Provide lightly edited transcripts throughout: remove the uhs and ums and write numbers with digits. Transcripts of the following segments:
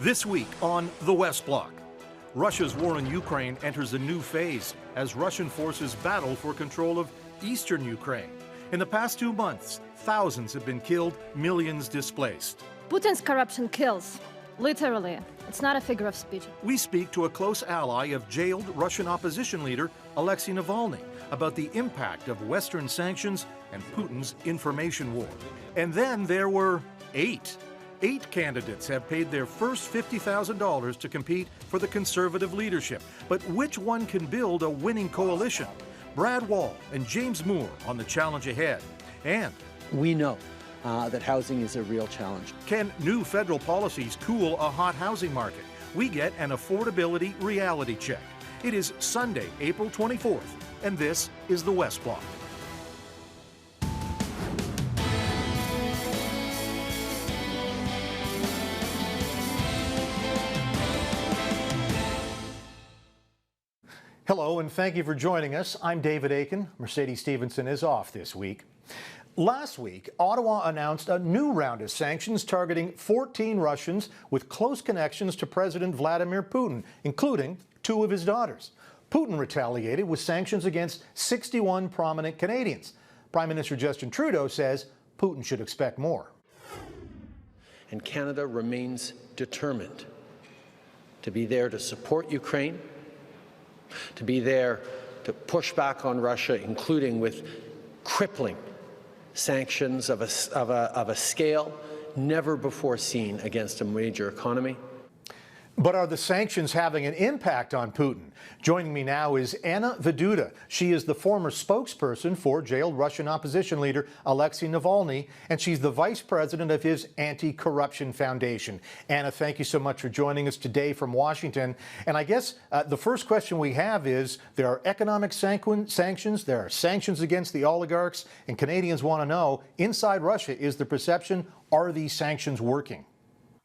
This week on the West Bloc, Russia's war in Ukraine enters a new phase as Russian forces battle for control of eastern Ukraine. In the past 2 months, thousands have been killed, millions displaced. Putin's corruption kills. Literally. It's not a figure of speech. We speak to a close ally of jailed Russian opposition leader Alexei Navalny about the impact of Western sanctions and Putin's information war. And then there were eight candidates have paid their first $50,000 to compete for the conservative leadership. But which one can build a winning coalition? Brad Wall and James Moore on the challenge ahead. And we know that housing is a real challenge. Can new federal policies cool a hot housing market? We get an affordability reality check. It is Sunday, April 24th, and this is the West Bloc. Hello, and thank you for joining us. I'm David Akin. Mercedes Stephenson is off this week. Last week, Ottawa announced a new round of sanctions targeting 14 Russians with close connections to President Vladimir Putin, including 2 of his daughters. Putin retaliated with sanctions against 61 prominent Canadians. Prime Minister Justin Trudeau says Putin should expect more. And Canada remains determined to be there to support Ukraine, to be there to push back on Russia, including with crippling sanctions of a scale never before seen against a major economy. But are the sanctions having an impact on Putin? Joining me now is Anna Veduta. She is the former spokesperson for jailed Russian opposition leader Alexei Navalny, and she's the vice president of his anti-corruption foundation. Anna, thank you so much for joining us today from Washington. And I guess the first question we have is, there are economic sanctions, there are sanctions against the oligarchs, and Canadians want to know, inside Russia, is the perception, are these sanctions working?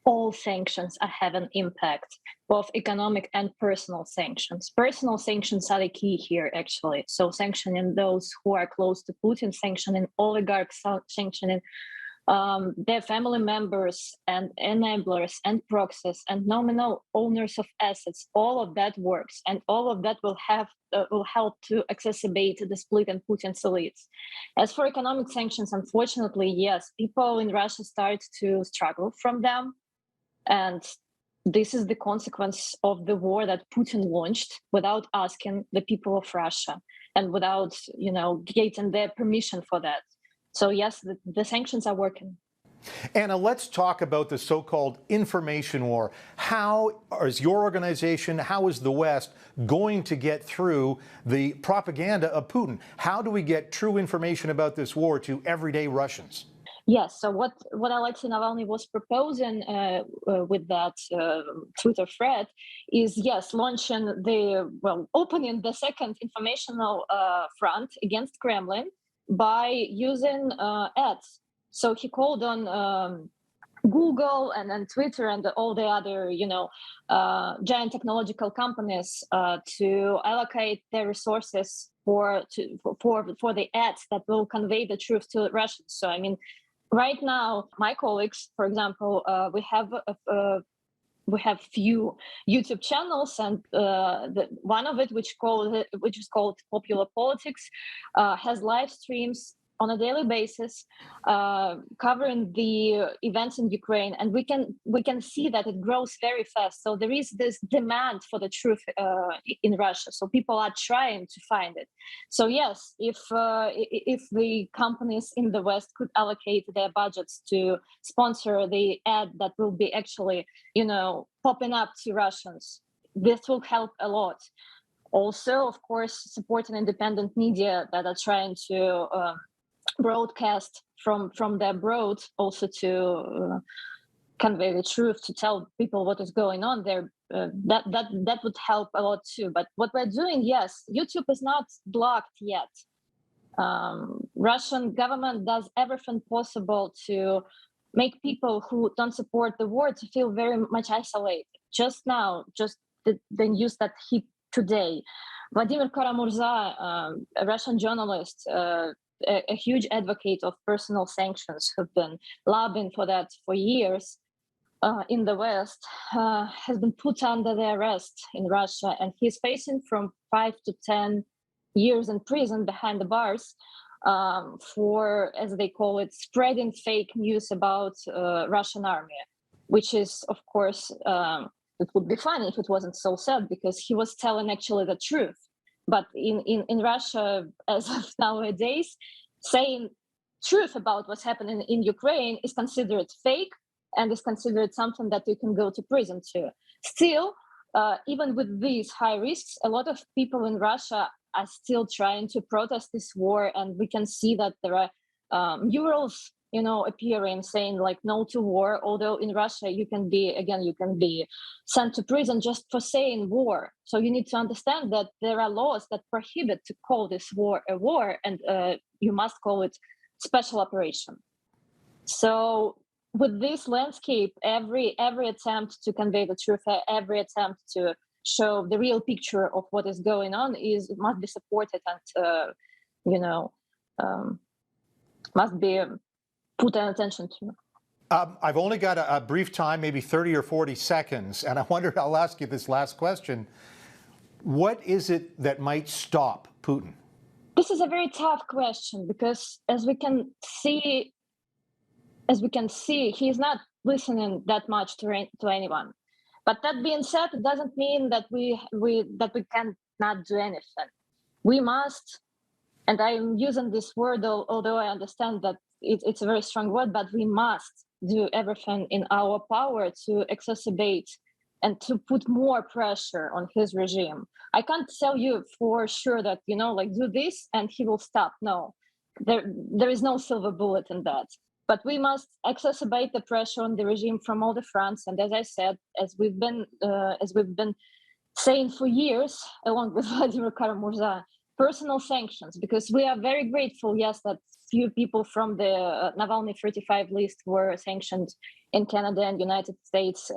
All sanctions have an impact, both economic and personal sanctions. Personal sanctions are the key here, actually. So sanctioning those who are close to Putin, sanctioning oligarchs, sanctioning their family members and enablers and proxies and nominal owners of assets. All of that works, and all of that will help to exacerbate the split in Putin's elites. As for economic sanctions, unfortunately, yes, people in Russia start to struggle from them. And this is the consequence of the war that Putin launched without asking the people of Russia and without, getting their permission for that. So yes, the sanctions are working. Anna, let's talk about the so-called information war. How is your organization, how is the West going to get through the propaganda of Putin? How do we get true information about this war to everyday Russians? Yes. So what Alexei Navalny was proposing with that Twitter thread is, yes, opening the second informational front against Kremlin by using ads. So he called on Google and Twitter and all the other, giant technological companies to allocate their resources for the ads that will convey the truth to Russians. So, right now, my colleagues, for example, we have few YouTube channels, and one of it, which is called Popular Politics, has live streams on a daily basis covering the events in Ukraine, and we can see that it grows very fast. So there is this demand for the truth in Russia. So people are trying to find it. So yes, if the companies in the West could allocate their budgets to sponsor the ad that will be actually, popping up to Russians, this will help a lot. Also, of course, supporting independent media that are trying to broadcast from their abroad, also to convey the truth, to tell people what is going on there. That would help a lot too. But what we're doing, yes, YouTube is not blocked yet. Russian government does everything possible to make people who don't support the war to feel very much isolated. Just now, the news that hit today, Vladimir Kara-Murza, a Russian journalist, a huge advocate of personal sanctions, who've been lobbying for that for years, in the West has been put under the arrest in Russia, and he's facing from 5 to 10 years in prison behind the bars for, as they call it, spreading fake news about Russian army, which is, of course, it would be funny if it wasn't so sad because he was telling actually the truth. But in Russia, as of nowadays, saying truth about what's happening in Ukraine is considered fake and is considered something that you can go to prison to. Still, even with these high risks, a lot of people in Russia are still trying to protest this war, and we can see that there are murals, appearing saying like "No to war." Although in Russia, you can be sent to prison just for saying war. So you need to understand that there are laws that prohibit to call this war a war, and you must call it special operation. So with this landscape, every attempt to convey the truth, every attempt to show the real picture of what is going on must be supported and must be put an attention to. I've only got a brief time, maybe 30 or 40 seconds, and I wonder, I'll ask you this last question. What is it that might stop Putin? This is a very tough question because as we can see, he is not listening that much to anyone. But that being said, it doesn't mean that we cannot do anything. We must, and I'm using this word, although I understand that it's a very strong word, but we must do everything in our power to exacerbate and to put more pressure on his regime. I can't tell you for sure that, do this and he will stop. No, there is no silver bullet in that. But we must exacerbate the pressure on the regime from all the fronts. And as I said, as we've been saying for years, along with Vladimir Karamurza, personal sanctions, because we are very grateful, yes, that few people from the Navalny 35 list were sanctioned in Canada and United States.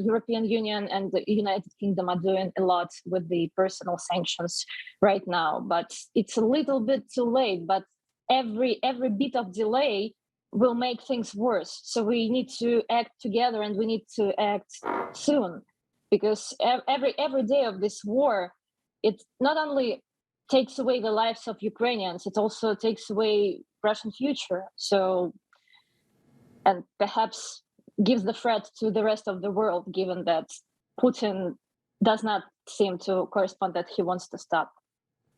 European Union and the United Kingdom are doing a lot with the personal sanctions right now. But it's a little bit too late. But every bit of delay will make things worse. So we need to act together, and we need to act soon, because every day of this war, it not only takes away the lives of Ukrainians, it also takes away Russian future. So, and perhaps gives the threat to the rest of the world, given that Putin does not seem to correspond that he wants to stop.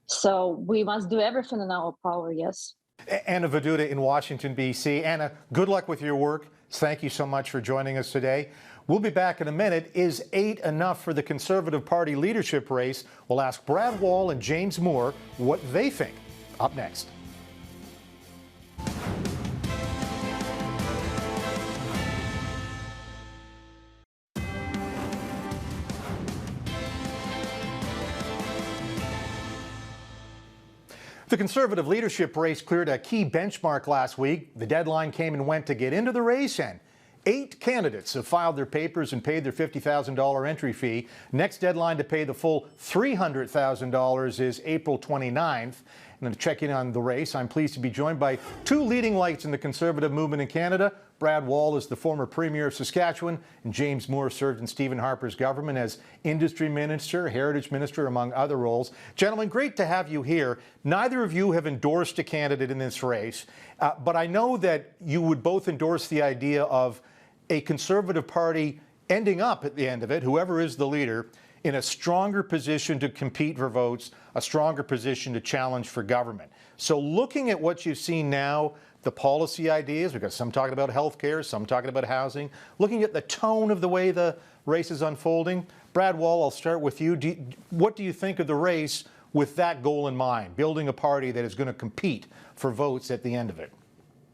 So we must do everything in our power, yes. Anna Veduta in Washington, D.C. Anna, good luck with your work. Thank you so much for joining us today. We'll be back in a minute. Is 8 enough for the Conservative Party leadership race? We'll ask Brad Wall and James Moore what they think. Up next. The Conservative leadership race cleared a key benchmark last week. The deadline came and went to get into the race, and 8 candidates have filed their papers and paid their $50,000 entry fee. Next deadline to pay the full $300,000 is April 29th. And to check in on the race, I'm pleased to be joined by 2 leading lights in the Conservative movement in Canada. Brad Wall is the former Premier of Saskatchewan, and James Moore served in Stephen Harper's government as Industry Minister, Heritage Minister, among other roles. Gentlemen, great to have you here. Neither of you have endorsed a candidate in this race, but I know that you would both endorse the idea of a Conservative Party ending up at the end of it, whoever is the leader, in a stronger position to compete for votes, a stronger position to challenge for government. So looking at what you've seen now, the policy ideas, we've got some talking about healthcare, some talking about housing, looking at the tone of the way the race is unfolding. Brad Wall, I'll start with you. What do you think of the race with that goal in mind, building a party that is going to compete for votes at the end of it?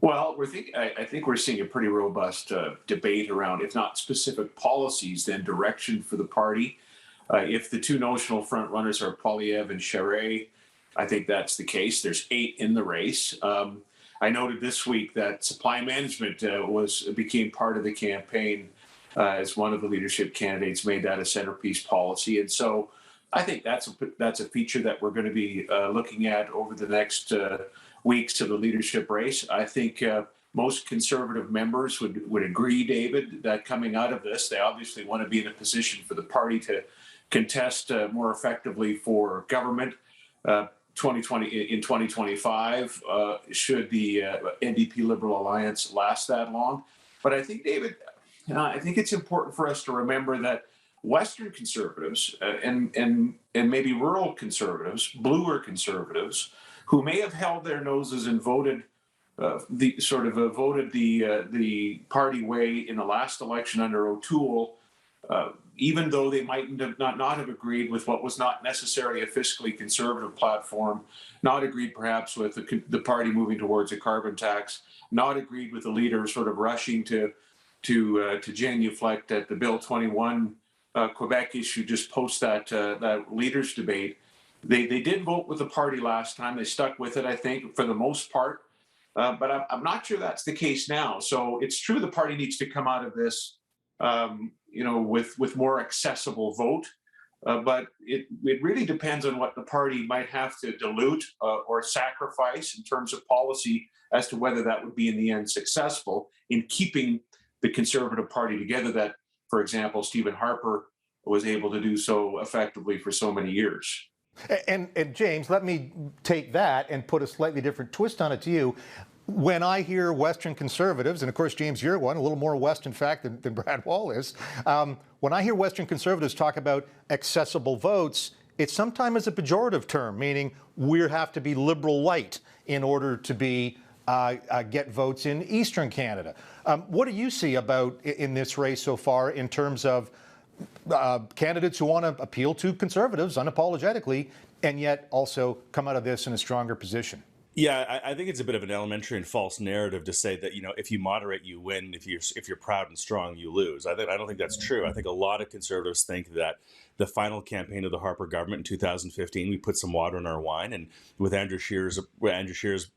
Well, I think we're seeing a pretty robust debate around, if not specific policies, then direction for the party. If the 2 notional front runners are Poilievre and Charest, I think that's the case. There's 8 in the race. I noted this week that supply management became part of the campaign as one of the leadership candidates made that a centerpiece policy. And so I think that's a feature that we're going to be looking at over the next weeks of the leadership race. I think most conservative members would agree, David, that coming out of this, they obviously want to be in a position for the party to contest more effectively for government 2025 should the NDP Liberal Alliance last that long. But I think, David, I think it's important for us to remember that Western conservatives and maybe rural conservatives, bluer conservatives, who may have held their noses and voted the party way in the last election under O'Toole, even though they might not have agreed with what was not necessarily a fiscally conservative platform, not agreed perhaps with the party moving towards a carbon tax, not agreed with the leader sort of rushing to genuflect at the Bill 21 Quebec issue just post that leaders debate. They did vote with the party last time. They stuck with it, I think, for the most part. But I'm not sure that's the case now. So it's true the party needs to come out of this, with more accessible vote. But it really depends on what the party might have to dilute or sacrifice in terms of policy as to whether that would be in the end successful in keeping the Conservative Party together that, for example, Stephen Harper was able to do so effectively for so many years. And James, let me take that and put a slightly different twist on it to you. When I hear Western conservatives, and of course, James, you're one, a little more West, in fact, than Brad Wall is. When I hear Western conservatives talk about accessible votes, it sometimes is a pejorative term, meaning we have to be liberal light in order to be get votes in Eastern Canada. What do you see about in this race so far in terms of candidates who want to appeal to conservatives unapologetically and yet also come out of this in a stronger position? Yeah, I think it's a bit of an elementary and false narrative to say that, if you moderate, you win. If you're proud and strong, you lose. I don't think that's true. I think a lot of conservatives think that the final campaign of the Harper government in 2015, we put some water in our wine, and with Andrew Scheer's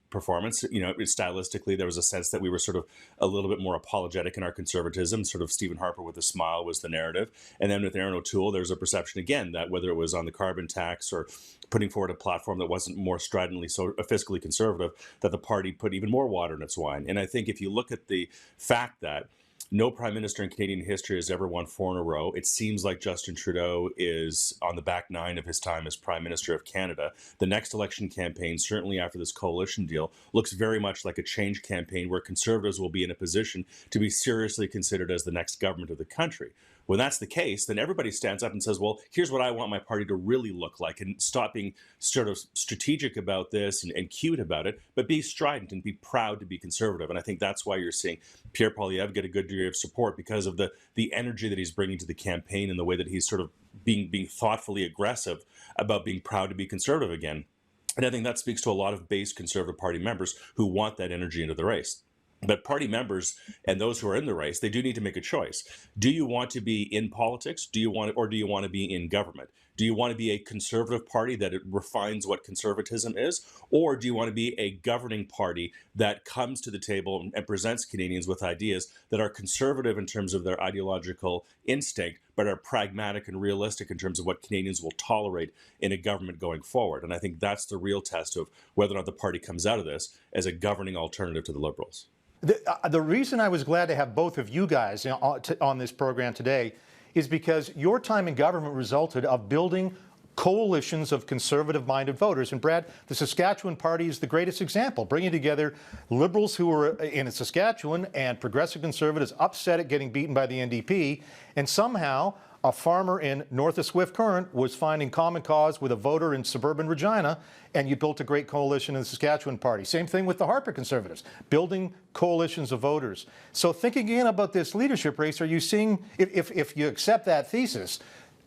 performance, stylistically, there was a sense that we were sort of a little bit more apologetic in our conservatism. Sort of Stephen Harper with a smile was the narrative, and then with Aaron O'Toole, there's a perception again that whether it was on the carbon tax or putting forward a platform that wasn't more stridently so fiscally conservative, that the party put even more water in its wine. And I think if you look at the fact that no prime minister in Canadian history has ever won 4 in a row. It seems like Justin Trudeau is on the back 9 of his time as Prime Minister of Canada. The next election campaign, certainly after this coalition deal, looks very much like a change campaign where Conservatives will be in a position to be seriously considered as the next government of the country. When that's the case, then everybody stands up and says, well, here's what I want my party to really look like, and stop being sort of strategic about this and cute about it, but be strident and be proud to be conservative. And I think that's why you're seeing Pierre Poilievre get a good degree of support, because of the energy that he's bringing to the campaign and the way that he's sort of being thoughtfully aggressive about being proud to be conservative again. And I think that speaks to a lot of base Conservative Party members who want that energy into the race. But party members and those who are in the race, they do need to make a choice. Do you want to be in politics? Do you want to be in government? Do you want to be a conservative party that it refines what conservatism is? Or do you want to be a governing party that comes to the table and presents Canadians with ideas that are conservative in terms of their ideological instinct, but are pragmatic and realistic in terms of what Canadians will tolerate in a government going forward? And I think that's the real test of whether or not the party comes out of this as a governing alternative to the Liberals. The reason I was glad to have both of you guys on this program today is because your time in government resulted of building coalitions of conservative-minded voters. And Brad, the Saskatchewan Party is the greatest example, bringing together Liberals who were in Saskatchewan and progressive Conservatives upset at getting beaten by the NDP, and somehow a farmer in north of Swift Current was finding common cause with a voter in suburban Regina, and you built a great coalition in the Saskatchewan Party. Same thing with the Harper Conservatives, building coalitions of voters. So thinking again about this leadership race, are you seeing, if you accept that thesis,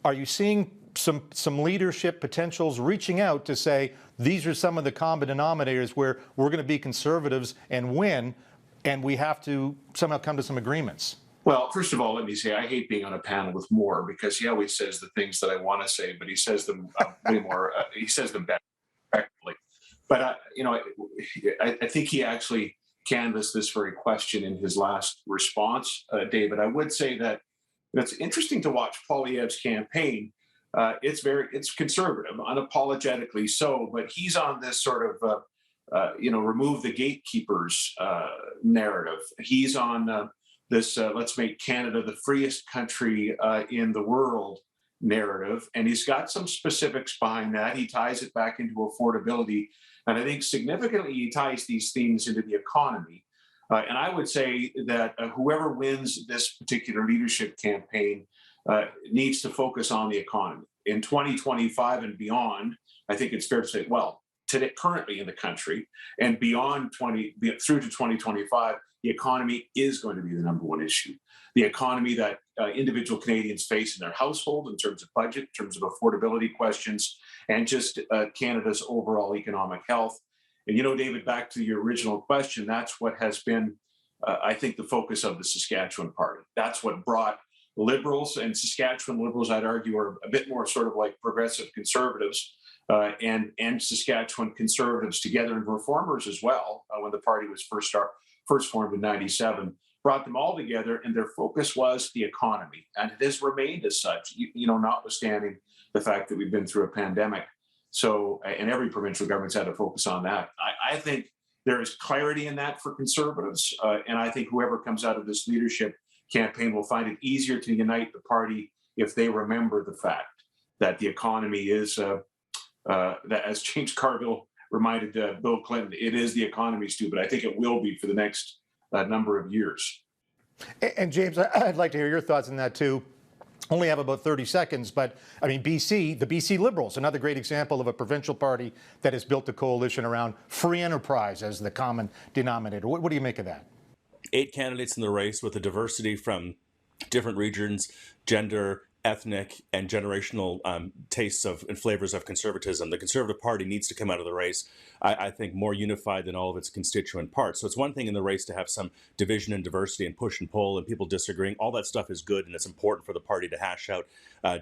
are you seeing some leadership potentials reaching out to say, these are some of the common denominators where we're going to be conservatives and win, and we have to somehow come to some agreements? Well, first of all, let me say I hate being on a panel with Moore, because he always says the things that I want to say, but he says them way more. He says them better, effectively. But I think he actually canvassed this very question in his last response, David. I would say that it's interesting to watch Poilievre's campaign. It's conservative, unapologetically so, but he's on this sort of remove the gatekeepers narrative. He's on this let's make Canada the freest country in the world narrative. And he's got some specifics behind that. He ties it back into affordability. And I think significantly, he ties these themes into the economy. And I would say that whoever wins this particular leadership campaign needs to focus on the economy. In 2025 and beyond, I think it's fair to say, well, today, currently in the country and beyond through to 2025, the economy is going to be the number one issue. The economy that individual Canadians face in their household in terms of budget, in terms of affordability questions, and just Canada's overall economic health. And, David, back to your original question, that's what has been, I think, the focus of the Saskatchewan Party. That's what brought Liberals and Saskatchewan Liberals, I'd argue, are a bit more sort of like progressive Conservatives and Saskatchewan Conservatives together, and Reformers as well, when the party was first formed in '97. Brought them all together, and their focus was the economy. And it has remained as such, notwithstanding the fact that we've been through a pandemic. So, and every provincial government's had to focus on that. I think there is clarity in that for Conservatives. And I think whoever comes out of this leadership campaign will find it easier to unite the party if they remember the fact that the economy is, that as James Carville reminded Bill Clinton, it is the economy, Stu, but I think it will be for the next number of years. And James, I'd like to hear your thoughts on that too. Only have about 30 seconds, but I mean, the BC Liberals, another great example of a provincial party that has built a coalition around free enterprise as the common denominator. What do you make of that? 8 candidates in the race with a diversity from different regions, gender, ethnic, and generational tastes of and flavors of conservatism. The Conservative Party needs to come out of the race, I think, more unified than all of its constituent parts. So it's one thing in the race to have some division and diversity and push and pull and people disagreeing. All that stuff is good, and it's important for the party to hash out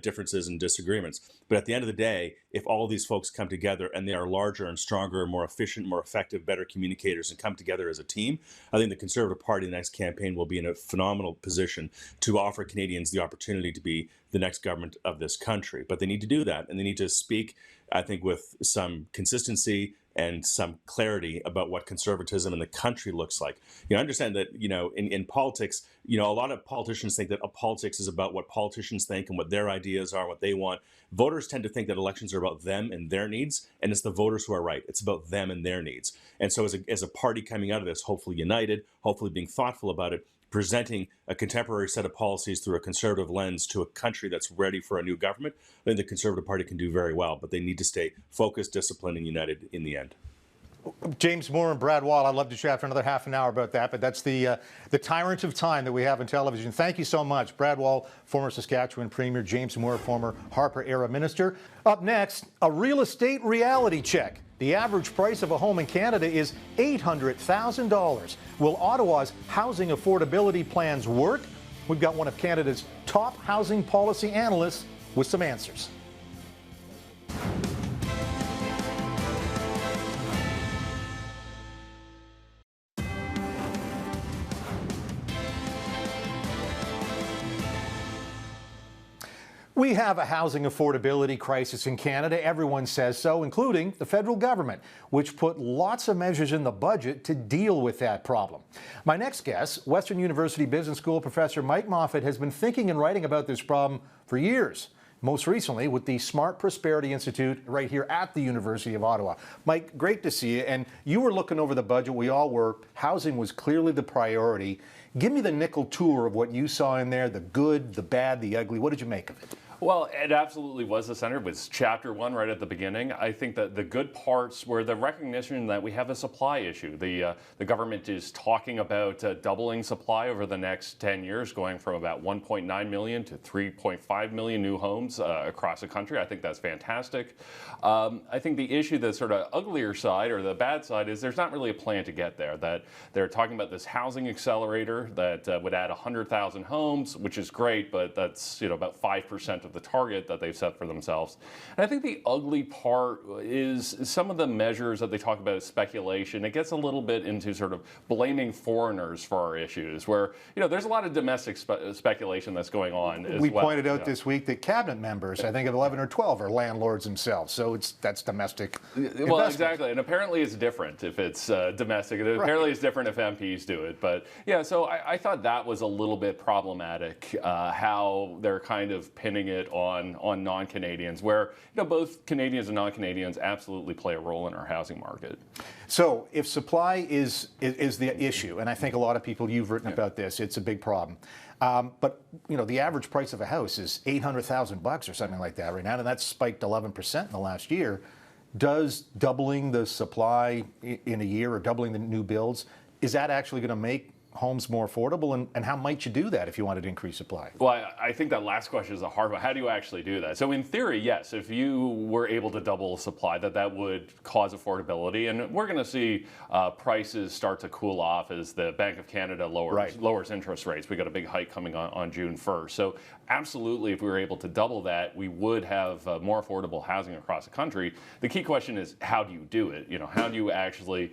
differences and disagreements. But at the end of the day, if all of these folks come together and they are larger and stronger, more efficient, more effective, better communicators, and come together as a team, I think the Conservative Party in the next campaign will be in a phenomenal position to offer Canadians the opportunity to be the next government of this country. But they need to do that, and they need to speak, I think, with some consistency and some clarity about what conservatism in the country looks like. I understand that, in politics, a lot of politicians think that politics is about what politicians think and what their ideas are, what they want. Voters tend to think that elections are about them and their needs, and it's the voters who are right. It's about them and their needs. And so as a party coming out of this, hopefully united, hopefully being thoughtful about it, presenting a contemporary set of policies through a conservative lens to a country that's ready for a new government, I think the Conservative Party can do very well, but they need to stay focused, disciplined, and united in the end. James Moore and Brad Wall, I'd love to chat for another half an hour about that, but that's the tyrant of time that we have in television. Thank you so much. Brad Wall, former Saskatchewan Premier, James Moore, former Harper-era minister. Up next, a real estate reality check. The average price of a home in Canada is $800,000. Will Ottawa's housing affordability plans work? We've got one of Canada's top housing policy analysts with some answers. We have a housing affordability crisis in Canada. Everyone says so, including the federal government, which put lots of measures in the budget to deal with that problem. My next guest, Western University Business School professor Mike Moffatt, has been thinking and writing about this problem for years, most recently with the Smart Prosperity Institute right here at the University of Ottawa. Mike, great to see you. And you were looking over the budget. We all were. Housing was clearly the priority. Give me the nickel tour of what you saw in there, the good, the bad, the ugly. What did you make of it? Well, it absolutely was the center. It was chapter 1 right at the beginning. I think that the good parts were the recognition that we have a supply issue. The government is talking about doubling supply over the next 10 years, going from about 1.9 million to 3.5 million new homes across the country. I think that's fantastic. I think the issue, the sort of uglier side or the bad side, is there's not really a plan to get there. That they're talking about this housing accelerator that would add 100,000 homes, which is great, but that's about 5% of the target that they've set for themselves. And I think the ugly part is some of the measures that they talk about as speculation. It gets a little bit into sort of blaming foreigners for our issues, where there's a lot of domestic speculation that's going on as we well. pointed out this week that cabinet members, I think of 11 or 12, are landlords themselves. So that's domestic. Well, investment. exactly. And apparently it's different if it's domestic. Apparently it's different if MPs do it. But yeah, so I thought that was a little bit problematic, how they're kind of pinning it on non-Canadians, where both Canadians and non-Canadians absolutely play a role in our housing market. So if supply is the issue, and I think a lot of people, you've written about this, it's a big problem. But the average price of a house is $800,000 or something like that right now, and that's spiked 11% in the last year. Does doubling the supply in a year or doubling the new builds, is that actually going to make homes more affordable, and how might you do that if you wanted to increase supply? Well, I think that last question is a hard one. How do you actually do that? So in theory, yes, if you were able to double supply, that would cause affordability, and we're going to see prices start to cool off as the Bank of Canada lowers interest rates. We got a big hike coming on June 1st. So absolutely, if we were able to double that, we would have more affordable housing across the country. The key question is, how do you do it? How do you actually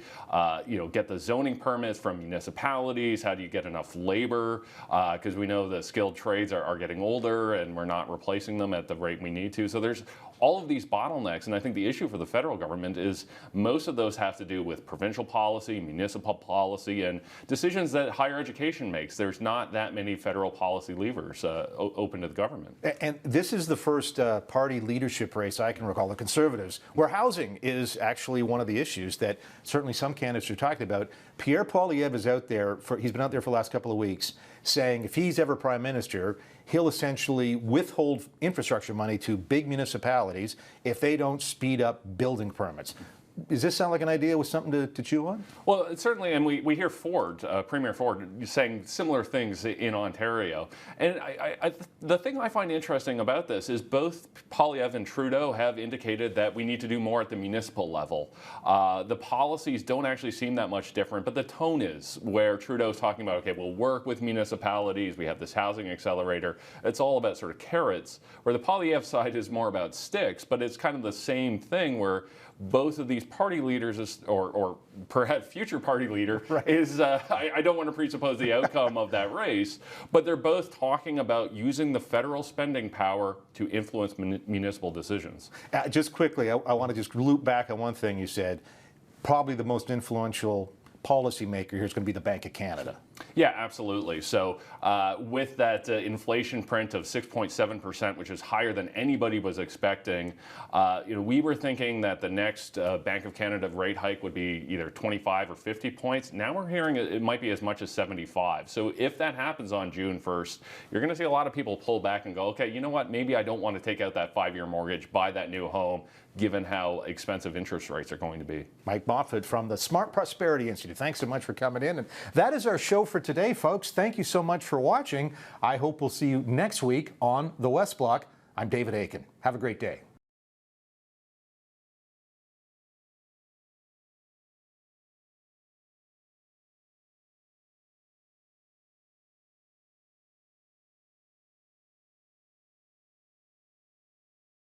get the zoning permits from municipalities? How do you get enough labor? Because we know the skilled trades are getting older and we're not replacing them at the rate we need to. So there's all of these bottlenecks, and I think the issue for the federal government is most of those have to do with provincial policy, municipal policy, and decisions that higher education makes. There's not that many federal policy levers open to the government. And this is the first party leadership race I can recall, the Conservatives, where housing is actually one of the issues that certainly some candidates are talking about. Pierre Poilievre is out there, he's been out there for the last couple of weeks, saying if he's ever prime minister, he'll essentially withhold infrastructure money to big municipalities if they don't speed up building permits. Does this sound like an idea with something to chew on? Well, certainly, and we hear Ford, Premier Ford, saying similar things in Ontario. And the thing I find interesting about this is both Poilievre and Trudeau have indicated that we need to do more at the municipal level. The policies don't actually seem that much different, but the tone is where Trudeau's talking about, okay, we'll work with municipalities, we have this housing accelerator. It's all about sort of carrots, where the Poilievre side is more about sticks, but it's kind of the same thing where both of these party leaders, or perhaps future party leader, is, I don't want to presuppose the outcome of that race, but they're both talking about using the federal spending power to influence municipal decisions. Just quickly, I want to just loop back on one thing you said. Probably the most influential policymaker here is going to be the Bank of Canada. Yeah, absolutely. So with that inflation print of 6.7%, which is higher than anybody was expecting, we were thinking that the next Bank of Canada rate hike would be either 25 or 50 points. Now we're hearing it might be as much as 75. So if that happens on June 1st, you're going to see a lot of people pull back and go, okay, you know what, maybe I don't want to take out that 5-year mortgage, buy that new home, given how expensive interest rates are going to be. Mike Moffatt from the Smart Prosperity Institute. Thanks so much for coming in. And that is our show for today, folks. Thank you so much for watching. I hope we'll see you next week on The West Block. I'm David Akin. Have a great day.